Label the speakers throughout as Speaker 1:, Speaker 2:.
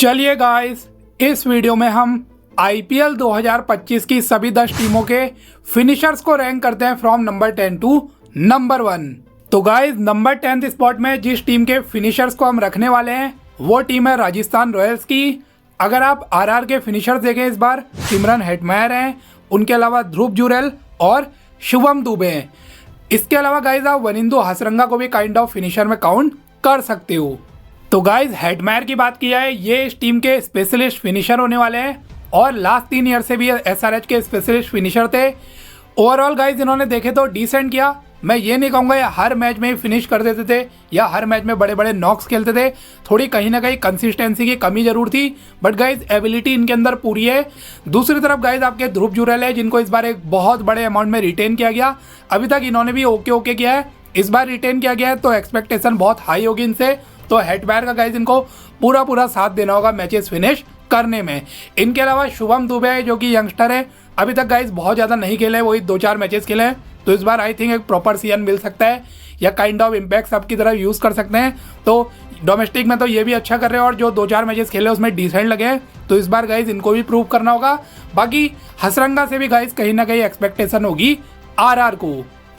Speaker 1: चलिए गाइस, इस वीडियो में हम आईपीएल 2025 की सभी 10 टीमों के फिनिशर्स को रैंक करते हैं फ्रॉम नंबर 10 टू नंबर 1। तो गाइस, नंबर 10th स्पॉट में जिस टीम के फिनिशर्स को हम रखने वाले हैं वो टीम है राजस्थान रॉयल्स की। अगर आप आरआर के फिनिशर्स देखें, इस बार सिमरन हेटमेयर हैं, उनके अलावा ध्रुव जुरेल और शुभम दुबे हैं। इसके अलावा गाइस आप वनिंदु हसरंगा को भी काइंड ऑफ फिनिशर में काउंट कर सकते हो। तो गाइस, हेटमेयर की बात की जाए, ये इस टीम के स्पेशलिस्ट फिनिशर होने वाले हैं और लास्ट 3 ईयर से भी एसआरएच के स्पेशलिस्ट फिनिशर थे। ओवरऑल गाइस, इन्होंने देखे तो डिसेंट किया। मैं ये नहीं कहूँगा ये हर मैच में फिनिश कर देते थे या हर मैच में बड़े बड़े नॉक्स खेलते थे, थोड़ी कहीं ना कहीं कंसिस्टेंसी की कमी जरूर थी, बट गाइस एबिलिटी इनके अंदर पूरी है। दूसरी तरफ गाइस आपके ध्रुव जुरेल है, जिनको इस बार एक बहुत बड़े अमाउंट में रिटेन किया गया। अभी तक इन्होंने भी ओके किया है, इस बार रिटेन किया गया है तो एक्सपेक्टेशन बहुत हाई होगी इनसे। तो हेटमेयर का गाइस इनको पूरा साथ देना होगा मैचेस फिनिश करने में। इनके अलावा शुभम दुबे जो कि यंगस्टर है, अभी तक गाइस बहुत ज़्यादा नहीं खेले, वही 2-4 मैचेस खेले हैं, तो इस बार आई थिंक एक प्रॉपर सीजन मिल सकता है या काइंड ऑफ इम्पैक्ट सबकी तरह यूज़ कर सकते हैं। तो डोमेस्टिक में तो ये भी अच्छा कर रहे हैं और जो 2-4 मैचेस खेले उसमें डिसेंट लगे हैं, तो इस बार गाइस इनको भी प्रूव करना होगा। बाकी हसरंगा से भी गाइस कहीं ना कहीं एक्सपेक्टेशन होगी आरआर को।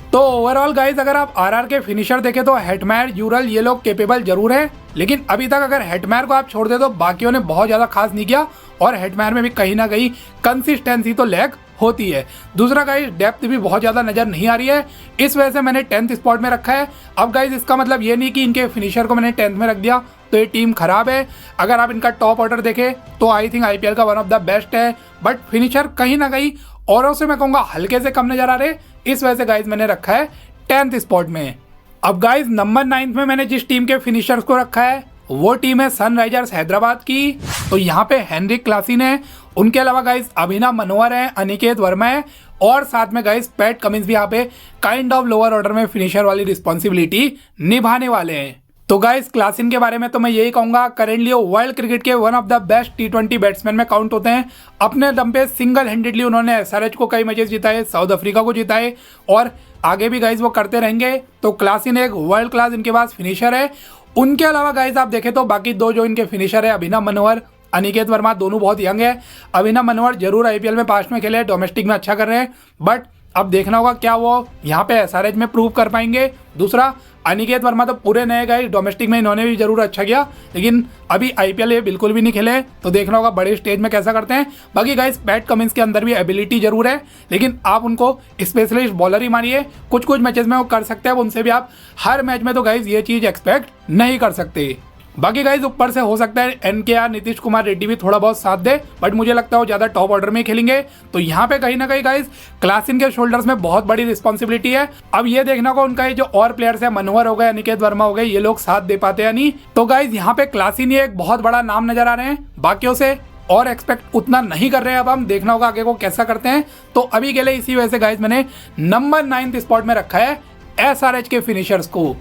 Speaker 1: तो ओवरऑल गाइस अगर आप आरआर के फिनिशर देखें तो हेटमेयर, जुरेल ये लोग कैपेबल जरूर हैं, लेकिन अभी तक अगर हेटमेयर को आप छोड़ दे तो बाकियों ने बहुत ज़्यादा खास नहीं किया और हेटमेयर में भी कहीं ना कहीं कंसिस्टेंसी तो लैग होती है। दूसरा गाइस, डेप्थ भी बहुत ज़्यादा नज़र नहीं आ रही है, इस वजह से मैंने 10th स्पॉट में रखा है। अब गाइस इसका मतलब ये नहीं कि इनके फिनिशर को मैंने 10th में रख दिया तो ये टीम खराब है। अगर आप इनका टॉप ऑर्डर देखें तो आई थिंक आईपीएल का वन ऑफ द बेस्ट है, बट फिनिशर कहीं ना कहीं औरों से मैं कहूँगा हल्के से कम नजर आ रहे, इस वजह से गाइस मैंने रखा है 10th स्पॉट में। अब गाइस नंबर 9 में मैंने जिस टीम के फिनिशर्स को रखा है वो टीम है सनराइजर्स हैदराबाद की। तो यहाँ पे हेनरिक क्लासन है, उनके अलावा गाइस अभिनव मनोहर है, अनिकेत वर्मा है और साथ में गाइस पैट कमिंस भी यहाँ पे काइंड ऑफ लोअर ऑर्डर में फिनिशर वाली रिस्पॉन्सिबिलिटी निभाने वाले हैं। तो गाइस क्लासन के बारे में तो मैं यही कहूंगा, करेंटली वो वर्ल्ड क्रिकेट के one of the best T20 batsman में काउंट होते हैं। अपने दम पे सिंगल हैंडेडली उन्होंने एसआरएच को कई मैचेस जिताए, साउथ अफ्रीका को जिताए और आगे भी गाइस वो करते रहेंगे। तो क्लासन एक वर्ल्ड क्लास इनके पास फिनिशर है। उनके अलावा गाइस आप देखें तो बाकी 2 जो इनके फिनिशर है, अभिनव मनोहर, अनिकेत वर्मा, दोनों बहुत यंग है। अभिनव मनोहर जरूर आईपीएल में पास्ट में खेले, डोमेस्टिक में अच्छा कर रहे हैं, बट अब देखना होगा क्या वो यहाँ पे एसआरएच में प्रूव कर पाएंगे। दूसरा अनिकेत वर्मा तो पूरे नए गए, डोमेस्टिक में इन्होंने भी जरूर अच्छा किया, लेकिन अभी आईपीएल ये बिल्कुल भी नहीं खेले, तो देखना होगा बड़े स्टेज में कैसा करते हैं। बाकी गाइस पैट कमिंस के अंदर भी एबिलिटी जरूर है, लेकिन आप उनको स्पेशलिस्ट बॉलर ही मानिए, कुछ मैचेस में वो कर सकते हैं, उनसे भी आप हर मैच में तो गाइस ये चीज़ एक्सपेक्ट नहीं कर सकते। बाकी गाइज ऊपर से हो सकता है एनकेआर नीतीश कुमार रेड्डी भी थोड़ा बहुत साथ दे, बट मुझे लगता है वो ज़्यादा टॉप ऑर्डर में खेलेंगे। तो यहाँ पे कहीं ना कहीं गाइज क्लासन के शोल्डर्स में बहुत बड़ी रिस्पॉन्सिबिलिटी है। अब ये देखना होगा उनका ये जो और प्लेयर्स है, मनोहर हो गए, अनिकेत वर्मा हो गए, ये लोग साथ दे पाते या नहीं। तो गाइज यहाँ पे क्लासन ही एक बहुत बड़ा नाम नजर आ रहे हैं, बाकियों से और एक्सपेक्ट उतना नहीं कर रहे हैं। अब हम देखना होगा आगे को कैसा करते हैं। तो अभी के लिए इसी वजह से गाइज मैंने नंबर 9th स्पॉट में रखा है एसआरएच के फिनिशर्स को।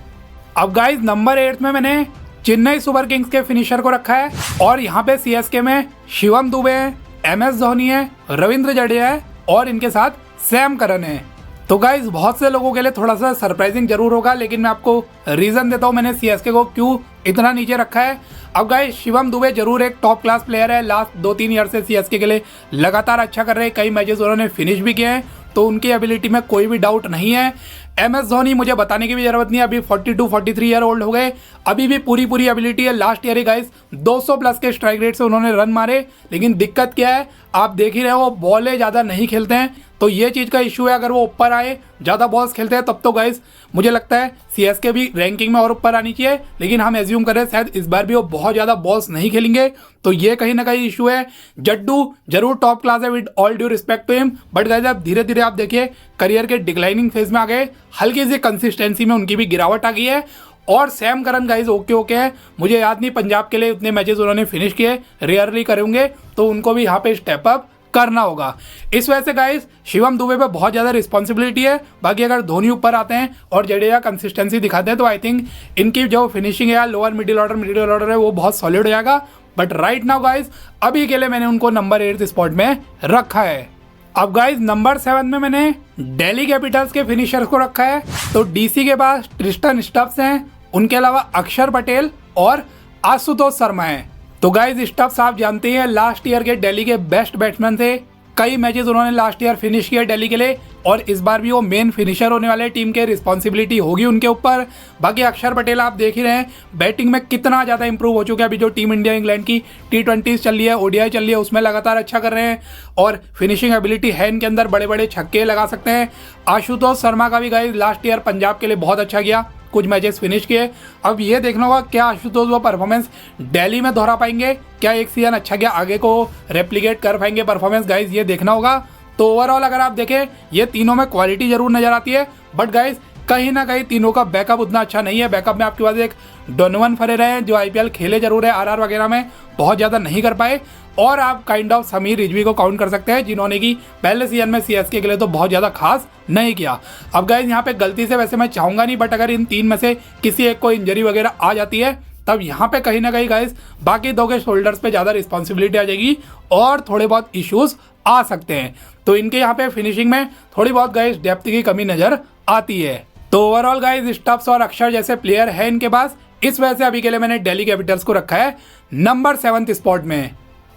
Speaker 1: अब गाइज नंबर 8 में मैंने चेन्नई सुपर किंग्स के फिनिशर को रखा है और यहाँ पे सीएसके में शिवम दुबे है, एमएस धोनी है, रविंद्र जडेजा है और इनके साथ सैम करन है। तो गाइज बहुत से लोगों के लिए थोड़ा सा सरप्राइजिंग जरूर होगा, लेकिन मैं आपको रीजन देता हूँ मैंने सीएसके को क्यों इतना नीचे रखा है। अब गाइज शिवम दुबे जरूर एक टॉप क्लास प्लेयर है, लास्ट 2-3 ईयर से सीएसके के लिए लगातार अच्छा कर रहे हैं, कई मैचेस उन्होंने फिनिश भी किए हैं, तो उनकी एबिलिटी में कोई भी डाउट नहीं है। एमएस धोनी मुझे बताने की भी जरूरत नहीं है, अभी 42-43 ईयर ओल्ड हो गए, अभी भी पूरी एबिलिटी है। लास्ट ईयर ही गाइस 200 प्लस के स्ट्राइक रेट से उन्होंने रन मारे, लेकिन दिक्कत क्या है आप देख ही रहे हो, बॉलें ज़्यादा नहीं खेलते हैं, तो ये चीज़ का इशू है। अगर वो ऊपर आए, ज़्यादा बॉल्स खेलते हैं, तब तो गाइस मुझे लगता है सीएसके भी रैंकिंग में और ऊपर आनी चाहिए, लेकिन हम एज्यूम करें शायद इस बार भी वो बहुत ज़्यादा बॉल्स नहीं खेलेंगे, तो ये कहीं ना कहीं इशू है। जड्डू जरूर टॉप क्लास है with all due respect to him, but guys आप धीरे आप देखिए करियर के डिक्लाइनिंग फेज में आ गए, हल्की सी कंसिस्टेंसी में उनकी भी गिरावट आ गई है। और सैम करन गाइज ओके है, मुझे याद नहीं पंजाब के लिए उतने मैचेस उन्होंने फिनिश किए, रेयरली करेंगे, तो उनको भी यहाँ पे स्टेप अप करना होगा। इस वजह से गाइज शिवम दुबे पे बहुत ज़्यादा रिस्पॉन्सिबिलिटी है। बाकी अगर धोनी ऊपर आते हैं और जडेजा कंसिस्टेंसी दिखाते हैं तो आई थिंक इनकी जो फिनिशिंग है, लोअर मिडिल ऑर्डर है, वो बहुत सॉलिड हो जाएगा। बट राइट नाउ गाइज अभी के लिए मैंने उनको नंबर 8th स्पॉट में रखा है। अब गाइज नंबर 7 में मैंने दिल्ली कैपिटल्स के फिनिशर्स को रखा है। तो डीसी के पास ट्रिस्टन स्टब्स हैं, उनके अलावा अक्षर पटेल और आशुतोष शर्मा हैं। तो गाइज स्टब्स आप जानते हैं लास्ट ईयर के दिल्ली के बेस्ट बैट्समैन थे। कई मैचेस उन्होंने लास्ट ईयर फिनिश किया दिल्ली के लिए और इस बार भी वो मेन फिनिशर होने वाले टीम के रिस्पॉन्सिबिलिटी होगी उनके ऊपर। बाकी अक्षर पटेल आप देख ही रहे हैं बैटिंग में कितना ज़्यादा इंप्रूव हो चुका है। अभी जो टीम इंडिया इंग्लैंड की T20 चल रही है, ODI चल रही है, उसमें लगातार अच्छा कर रहे हैं और फिनिशिंग एबिलिटी है इनके अंदर, बड़े बड़े छक्के लगा सकते हैं। आशुतोष शर्मा का भी गाइस लास्ट ईयर पंजाब के लिए बहुत अच्छा किया, कुछ मैचेस फिनिश किए। अब ये देखना होगा क्या आशुतोष वो परफॉर्मेंस दिल्ली में दोहरा पाएंगे, क्या एक सीजन अच्छा गया आगे को रेप्लिकेट कर पाएंगे परफॉर्मेंस, गाइज ये देखना होगा। तो ओवरऑल अगर आप देखें ये तीनों में क्वालिटी जरूर नजर आती है, बट गाइज कहीं ना कहीं तीनों का बैकअप उतना अच्छा नहीं है। बैकअप में आपके पास एक डोनोवन फरेरा है जो IPL खेले जरूर है, RR वगैरह में बहुत ज़्यादा नहीं कर पाए, और आप काइंड ऑफ समीर रिजवी को काउंट कर सकते हैं जिन्होंने कि पहले सीजन में CSK के लिए तो बहुत ज़्यादा खास नहीं किया। अब गाइज यहाँ पे गलती से वैसे मैं चाहूँगा नहीं, बट अगर इन तीन में से किसी एक को इंजरी वगैरह आ जाती है तब यहाँ पे कहीं ना कहीं गाइज बाकी दो के शोल्डर्स पे ज़्यादा रिस्पॉन्सिबिलिटी आ जाएगी और थोड़े बहुत इश्यूज आ सकते हैं। तो इनके यहाँ पे फिनिशिंग में थोड़ी बहुत गाइज डेप्थ की कमी नजर आती है। तो ओवरऑल गाइज स्टब्स और अक्षर जैसे प्लेयर है इनके पास, इस वजह से अभी के लिए मैंने दिल्ली कैपिटल्स को रखा है नंबर 7 स्पॉट में।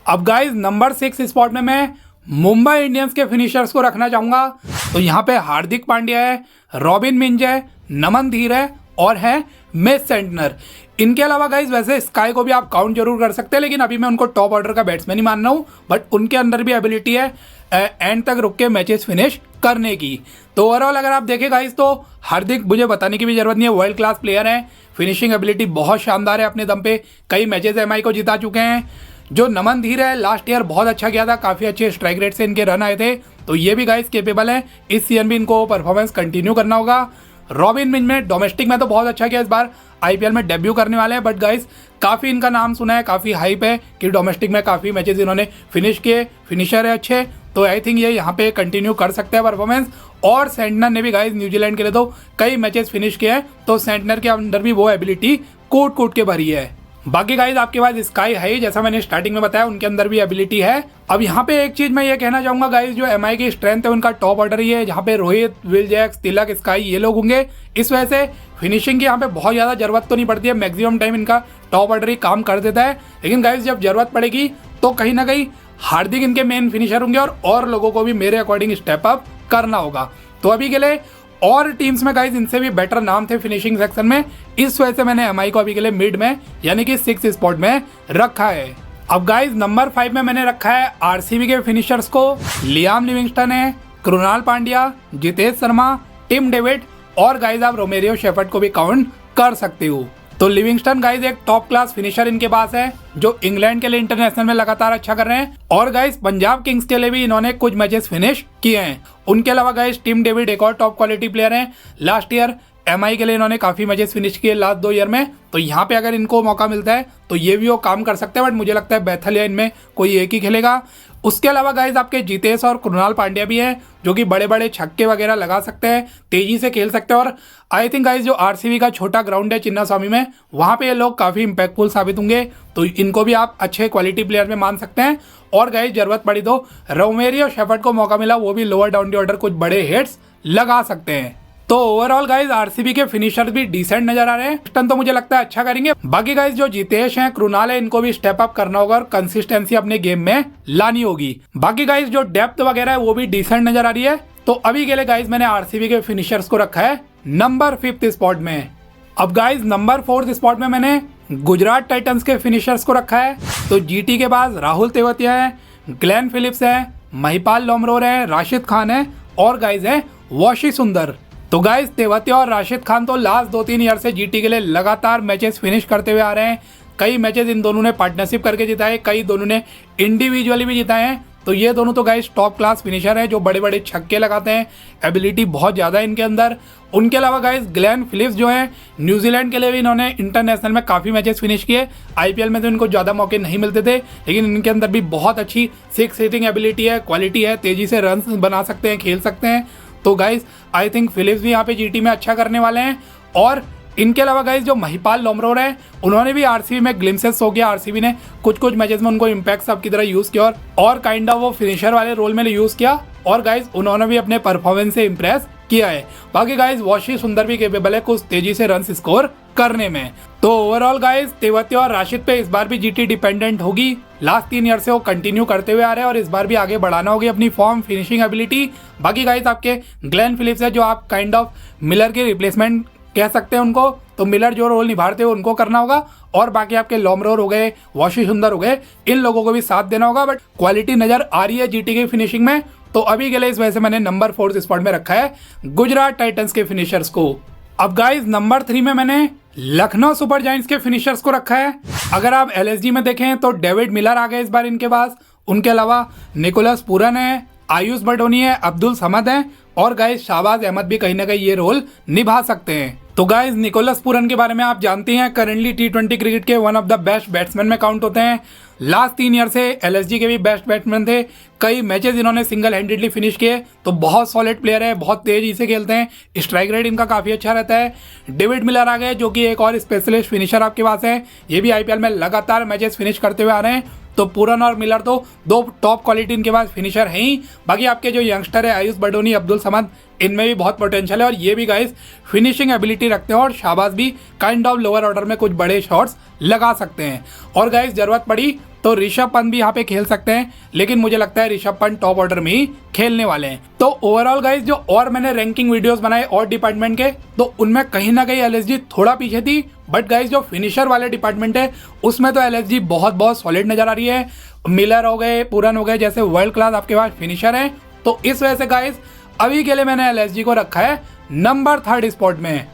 Speaker 1: अब गाइज नंबर 6 स्पॉट में मैं मुंबई इंडियंस के फिनिशर्स को रखना चाहूंगा। तो यहाँ पे हार्दिक पांड्या है, रॉबिन मिंज है, नमन धीर है और है मिस सेंटनर। इनके अलावा गाइज वैसे स्काई को भी आप काउंट जरूर कर सकते हैं, लेकिन अभी मैं उनको टॉप ऑर्डर का बैट्समैन ही मान रहा हूँ, बट उनके अंदर भी एबिलिटी है एंड तक रुक के मैचेस फिनिश करने की। तो ओवरऑल अगर आप देखें गाइज तो हार्दिक मुझे बताने की भी जरूरत नहीं है, वर्ल्ड क्लास प्लेयर है, फिनिशिंग एबिलिटी बहुत शानदार है, अपने दम पे कई मैचेस MI को जिता चुके हैं। जो नमन धीर है लास्ट ईयर बहुत अच्छा किया था, काफ़ी अच्छे स्ट्राइक रेट से इनके रन आए थे, तो ये भी गाइज केपेबल है, इस सीजन भी इनको परफॉर्मेंस कंटिन्यू करना होगा। रॉबिन मिंज में डोमेस्टिक में तो बहुत अच्छा किया, इस बार IPL में डेब्यू करने वाले हैं, बट गाइज काफ़ी इनका नाम सुना है, काफ़ी हाइप है कि डोमेस्टिक में काफ़ी मैचेस इन्होंने फिनिश किए, फिनिशर है अच्छे, तो आई थिंक ये यहाँ पे कंटिन्यू कर सकते हैं परफॉर्मेंस। और सेंटनर ने भी गाइज न्यूजीलैंड के लिए तो कई मैचेस फिनिश किए हैं, तो सेंटनर के अंदर भी वो एबिलिटी कूट कूट के भरी है। बाकी गाइज आपके पास स्काई है ही, जैसा मैंने स्टार्टिंग में बताया, उनके अंदर भी एबिलिटी है। अब यहाँ पे एक चीज मैं ये कहना चाहूंगा गाइज, जो MI की स्ट्रेंथ है उनका टॉप ऑर्डर ही है, जहाँ पे Rohit, Will Jacks, Tilak, sky ये लोग होंगे, इस वजह से फिनिशिंग की यहाँ पे बहुत ज्यादा जरूरत तो नहीं पड़ती है, मैक्सिमम टाइम इनका टॉप ऑर्डर ही काम कर देता है। लेकिन गाइज जब जरूरत पड़ेगी तो कहीं ना कहीं हार्दिक इनके मेन फिनिशर होंगे और लोगों को भी मेरे अकॉर्डिंग स्टेप अप करना होगा। तो अभी के लिए और टीम्स में गाइज इनसे भी बेटर नाम थे फिनिशिंग सेक्शन में, इस वजह से मैंने MI को अभी के लिए मिड में यानी कि 6 स्पॉट में रखा है। अब गाइज नंबर 5 में मैंने रखा है RCB के फिनिशर्स को। लियाम लिविंगस्टन है, कृणाल पांड्या, जितेश शर्मा, टिम डेविड और गाइज आप रोमेरियो शेफर्ड को भी काउंट कर सकते हो। तो लिविंगस्टन गाइज एक टॉप क्लास फिनिशर इनके पास है, जो इंग्लैंड के लिए इंटरनेशनल में लगातार अच्छा कर रहे हैं, और गाइज पंजाब किंग्स के लिए भी इन्होंने कुछ मैचेस फिनिश किए हैं। उनके अलावा गाइज टिम डेविड एक और टॉप क्वालिटी प्लेयर हैं, लास्ट ईयर MI के लिए इन्होंने काफी मैचेस फिनिश किए लास्ट 2 ईयर में, तो यहाँ पे अगर इनको मौका मिलता है तो ये भी वो काम कर सकते हैं, बट मुझे लगता है बैथल या इनमें कोई एक ही खेलेगा। उसके अलावा गाइज आपके जितेश और कृणाल पांड्या भी हैं, जो कि बड़े बड़े छक्के वगैरह लगा सकते हैं, तेजी से खेल सकते हैं, और आई थिंक गाइज जो RCB का छोटा ग्राउंड है चिन्नास्वामी में, वहाँ पे ये लोग काफ़ी इंपैक्टफुल साबित होंगे, तो इनको भी आप अच्छे क्वालिटी प्लेयर में मान सकते हैं। और गाइज जरूरत पड़ी तो रोमेरियो शेफर्ड को मौका मिला, वो भी लोअर डाउन दी ऑर्डर कुछ बड़े हिट्स लगा सकते हैं। तो ओवरऑल गाइज RCB के फिनिशर भी डिसेंट नजर आ रहे हैं, तो मुझे लगता है अच्छा करेंगे। बाकी गाइज जो जितेश हैं, कृणाल है, इनको भी स्टेप अप करना होगा और कंसिस्टेंसी अपने गेम में लानी होगी। बाकी गाइज जो डेप्थ वगैरह है वो भी डिसेंट नजर आ रही है। तो अभी के लिए गाइज मैंने RCB के फिनिशर्स को रखा है नंबर 5 स्पॉट में। अब गाइज नंबर 4 स्पॉट में मैंने गुजरात टाइटंस के फिनिशर्स को रखा है। तो GT के पास राहुल तेवतिया है, ग्लेन फिलिप्स है, महिपाल लोमरोर है, राशिद खान है और गाइज है वॉशी सुंदर। तो गाइज तेवतिया और राशिद खान तो लास्ट 2-3 ईयर से GT के लिए लगातार मैचेस फिनिश करते हुए आ रहे हैं। कई मैचेस इन दोनों ने पार्टनरशिप करके जिताए, कई दोनों ने इंडिविजुअली भी जिताए हैं। तो ये दोनों तो गाइज टॉप क्लास फिनिशर हैं, जो बड़े बड़े छक्के लगाते हैं, एबिलिटी बहुत ज़्यादा है इनके अंदर। उनके अलावा गाइज ग्लेन फिलिप्स जो है, न्यूजीलैंड के लिए भी इन्होंने इंटरनेशनल में काफ़ी मैचेस फिनिश किए। IPL में तो इनको ज़्यादा मौके नहीं मिलते थे, लेकिन इनके अंदर भी बहुत अच्छी 6 हिटिंग एबिलिटी है, क्वालिटी है, तेज़ी से रन बना सकते हैं, खेल सकते हैं। तो गाइज आई थिंक फिलिप्स भी यहाँ पे GT में अच्छा करने वाले हैं। और इनके अलावा गाइज जो महिपाल लोमरोर है, उन्होंने भी RCB में ग्लिम्सेस हो गया, RCB ने कुछ कुछ मैचेस में उनको इम्पैक्ट सब की तरह यूज़ किया और काइंड ऑफ वो फिनिशर वाले रोल में यूज़ किया, और गाइज उन्होंने भी अपने परफॉर्मेंस से इम्प्रेस किया है। बाकी गाइज वॉशी सुंदर भी केपेबल है कुछ तेजी से रन स्कोर करने में। तो ओवरऑल गाइस तेवती और राशिद पे इस बार भी जीटी डिपेंडेंट होगी। लास्ट 3 ईयर से वो कंटिन्यू करते हुए आ रहे हैं और इस बार भी आगे बढ़ाना होगी अपनी फॉर्म, फिनिशिंग एबिलिटी। बाकी गाइस आपके ग्लेन फिलिप्स है जो आप काइंड ऑफ मिलर के रिप्लेसमेंट कह सकते हैं उनको, तो मिलर जो रोल निभाते हैं उनको करना होगा। और बाकी आपके लॉमरोर हो गए, वाशी सुंदर हो गए, इन लोगों को भी साथ देना होगा। बट क्वालिटी नजर आ रही है जीटी की फिनिशिंग में, तो अभी के लिए इस वजह से मैंने नंबर 4 स्पॉट में रखा है गुजरात टाइटंस के फिनिशर्स को। अब गाइस नंबर 3 में मैंने लखनऊ सुपर जायंट्स के फिनिशर्स को रखा है। अगर आप एलएसजी में देखें तो डेविड मिलर आ गए इस बार इनके पास, उनके अलावा निकोलस पूरन है, आयुष बडोनी है, अब्दुल समद है और गाइस शाहबाज अहमद भी कहीं ना कहीं ये रोल निभा सकते हैं। तो गाइस निकोलस पूरन के बारे में आप जानते हैं, करेंटली T20 क्रिकेट के one of the best batsman में काउंट होते हैं। लास्ट 3 ईयर से एलएसजी के भी बेस्ट बैट्समैन थे, कई मैचेस इन्होंने सिंगल हैंडेडली फिनिश किए, तो बहुत सॉलिड प्लेयर है, बहुत तेजी से खेलते हैं, स्ट्राइक रेट इनका काफी अच्छा रहता है। डेविड मिलर आ गए जो कि एक और स्पेशलिस्ट फिनिशर आपके पास है, ये भी आईपीएल में लगातार मैचेस फिनिश करते हुए आ रहे हैं। तो पूरन और मिलर तो 2 टॉप क्वालिटी इनके पास फिनिशर हैं ही। बाकी आपके जो यंगस्टर है आयुष बडोनी, अब्दुल समद, इनमें भी बहुत पोटेंशियल है और ये भी गाइस फिनिशिंग एबिलिटी रखते हैं और शाहबाज भी काइंड ऑफ लोअर ऑर्डर में कुछ बड़े शॉट्स लगा सकते हैं। और गाइस जरूरत पड़ी तो ऋषभ पंत भी यहाँ पे खेल सकते हैं, लेकिन मुझे लगता है ऋषभ पंत टॉप ऑर्डर में ही खेलने वाले हैं। तो ओवरऑल गाइस जो और मैंने रैंकिंग वीडियोस बनाए और डिपार्टमेंट के, तो उनमें कहीं ना कहीं एलएसजी थोड़ा पीछे थी। बट गाइस जो फिनिशर वाले डिपार्टमेंट है उसमें तो एलएसजी बहुत सॉलिड नजर आ रही है। मिलर हो गए, पूरन हो गए, जैसे वर्ल्ड क्लास आपके पास फिनिशर है। तो इस वजह से गाइस अभी के लिए मैंने एलएसजी को रखा है नंबर 3 स्पॉट में।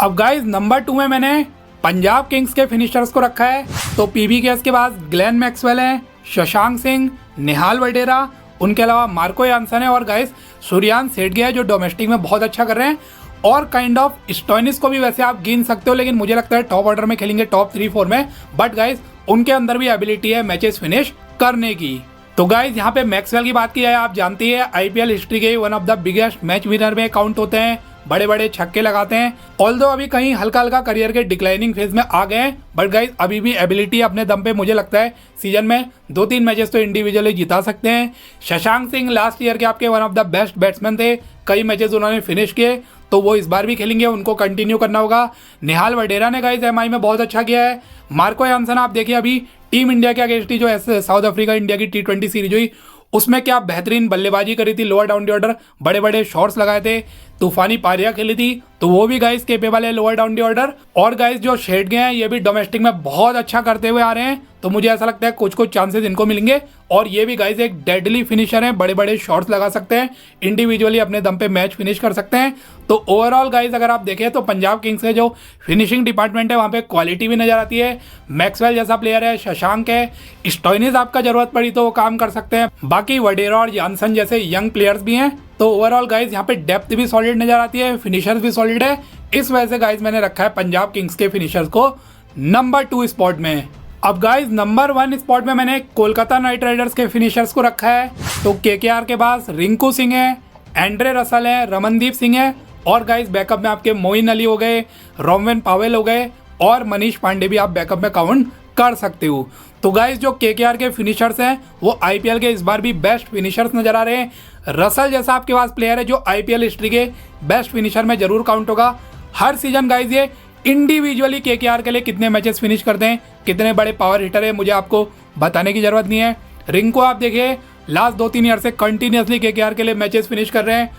Speaker 1: अब गाइस नंबर 2 में मैंने पंजाब किंग्स के फिनिशर्स को रखा है। तो पीबीकेएस के पास ग्लेन मैक्सवेल है, शशांक सिंह, निहाल वडेरा, उनके अलावा मार्को यानसन है और गाइस सूर्यान सेठगिया है जो डोमेस्टिक में बहुत अच्छा कर रहे हैं। और काइंड ऑफ स्टोइनिस को भी वैसे आप गिन सकते हो, लेकिन मुझे लगता है टॉप ऑर्डर में खेलेंगे, टॉप 3-4 में। बट गाइस उनके अंदर भी एबिलिटी है मैचेस फिनिश करने की। तो गाइस यहाँ पे मैक्सवेल की बात की जाए, आप जानती है आईपीएल हिस्ट्री के one of the biggest match winner में काउंट होते हैं, बड़े बड़े छक्के लगाते हैं। ऑल्दो अभी कहीं हल्का हल्का करियर के डिक्लाइनिंग फेज में आ गए हैं, बट गाइस अभी भी एबिलिटी अपने दम पे मुझे लगता है सीजन में 2-3 मैचेस तो इंडिविजुअली जिता सकते हैं। शशांक सिंह लास्ट ईयर के आपके one of the best batsman थे, कई मैचेस उन्होंने फिनिश किए, तो वो इस बार भी खेलेंगे, उनको कंटिन्यू करना होगा। निहाल वडेरा ने गाइस एमआई में बहुत अच्छा किया है। मार्को यानसन आप देखिए अभी टीम इंडिया के अगेंस्ट जो साउथ अफ्रीका इंडिया की T20 सीरीज हुई उसमें क्या बेहतरीन बल्लेबाजी करी थी, लोअर डाउन दी ऑर्डर बड़े बड़े शॉट्स लगाए थे, तूफानी पारियां खेली थी, तो वो भी गाइस केपेबल है लोअर डाउन दी ऑर्डर। और गाइस जो शेड गए हैं ये भी डोमेस्टिक में बहुत अच्छा करते हुए आ रहे हैं, तो मुझे ऐसा लगता है कुछ कुछ चांसेस इनको मिलेंगे। और ये भी गाइस एक डेडली फिनिशर है, बड़े बड़े शॉट्स लगा सकते हैं, इंडिविजुअली अपने दम पे मैच फिनिश कर सकते हैं। तो ओवरऑल गाइस अगर आप देखें तो पंजाब किंग्स के जो फिनिशिंग डिपार्टमेंट है वहाँ पे क्वालिटी भी नजर आती है। मैक्सवेल जैसा प्लेयर है, शशांक है, स्टोइनिस आपका जरूरत पड़ी तो वो काम कर सकते हैं, बाकी वडेरा और यानसन जैसे यंग प्लेयर्स भी हैं। तो ओवरऑल गाइस यहाँ पे डेप्थ भी सॉलिड नजर आती है, फिनिशर्स भी सॉलिड है। इस वजह से गाइस मैंने रखा है पंजाब किंग्स के फिनिशर्स को नंबर 2 स्पॉट में। अब गाइस नंबर 1 स्पॉट में मैंने कोलकाता नाइट राइडर्स के फिनिशर्स को रखा है। तो केकेआर के पास रिंकू सिंह है, एंड्रे रसल है, रमनदीप सिंह है और गाइस बैकअप में आपके मोइन अली हो गए, रोमवेन पावेल हो गए और मनीष पांडे भी आप बैकअप में काउंट कर सकते हो। तो गाइस जो केकेआर के फिनिशर्स हैं वो आईपीएल के इस बार भी बेस्ट फिनिशर्स नजर आ रहे हैं। रसल जैसा आपके पास प्लेयर है जो आईपीएल हिस्ट्री के बेस्ट फिनिशर में जरूर काउंट होगा। हर सीजन गाइस ये इंडिविजुअली केकेआर के लिए कितने मैचेस फिनिश करते हैं, कितने बड़े पावर हिटर है, मुझे आपको बताने की जरूरत नहीं है। रिंकू आप देखिए लास्ट 2-3 ईयर से कंटिन्यूसली केकेआर के लिए मैचेस फिनिश कर रहे हैं।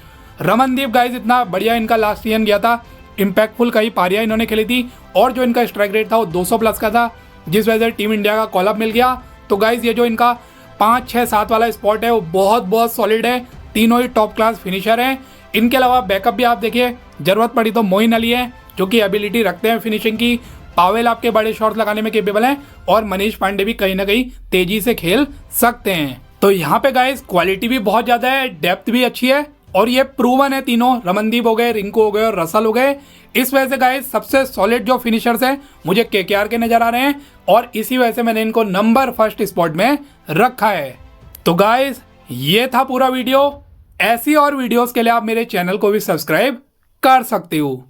Speaker 1: रमनदीप गाइस इतना बढ़िया इनका लास्ट सीजन गया था, इम्पैक्टफुल कई पारियां इन्होंने खेली थी और जो इनका स्ट्राइक रेट था वो 200 प्लस का था, जिस वजह से टीम इंडिया का कॉल अप मिल गया। तो गाइस ये जो इनका 5, 6, 7 वाला स्पॉट है वो बहुत सॉलिड है, तीनों ही टॉप क्लास फिनिशर हैं। इनके अलावा बैकअप भी आप देखिए, जरूरत पड़ी तो मोइन अली है जो कि एबिलिटी रखते हैं फिनिशिंग की, पावेल आपके बड़े शॉट लगाने में केपेबल हैं और मनीष पांडे भी कहीं ना कहीं तेजी से खेल सकते हैं। तो यहाँ पे गाइस क्वालिटी भी बहुत ज्यादा है, डेप्थ भी अच्छी है और ये प्रूवन है तीनों, रमनदीप हो गए, रिंकू हो गए और रसल हो गए। इस वजह से गाइस सबसे सॉलिड जो फिनिशर्स हैं मुझे केकेआर के नजर आ रहे हैं और इसी वजह से मैंने इनको नंबर 1 स्पॉट में रखा है। तो गाइस ये था पूरा वीडियो। ऐसी और वीडियोस के लिए आप मेरे चैनल को भी सब्सक्राइब कर सकते हो।